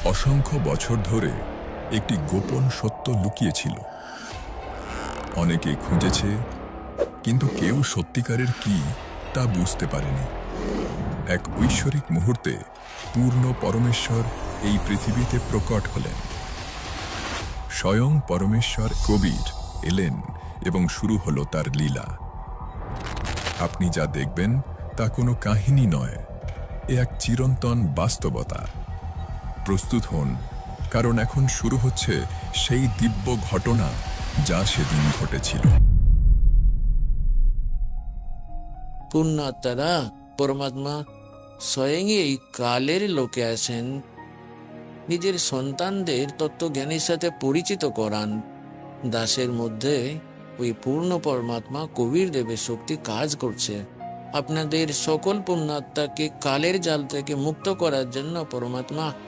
অসংখ্য বছর ধরে একটি গোপন সত্য লুকিয়েছিল। অনেকে খুঁজেছে, কিন্তু কেউ সত্যিকারের কি তা বুঝতে পারেনি। এক ঐশ্বরিক মুহূর্তে পূর্ণ পরমেশ্বর এই পৃথিবীতে প্রকট হলেন। স্বয়ং পরমেশ্বর কবির এলেন এবং শুরু হলো তার লীলা। আপনি যা দেখবেন তা কোনো কাহিনী নয়, এ এক চিরন্তন বাস্তবতা। প্রস্তুত হন, কারণ এখন শুরু হচ্ছে সেই দিব্য ঘটনা যা সেদিন ঘটেছিল। পুণ্যাত্মারা, পরমাত্মা স্বয়ং এই কালের লোকে আসেন, নিজের সন্তানদের তত্ত্বজ্ঞানের সাথে পরিচিত করান। দাসের মধ্যে ওই পূর্ণ পরমাত্মা কবির দেবের শক্তি কাজ করছে। আপনাদের সকল পুণ্যাত্মাকে কালের জাল থেকে মুক্ত করার জন্য পরমাত্মা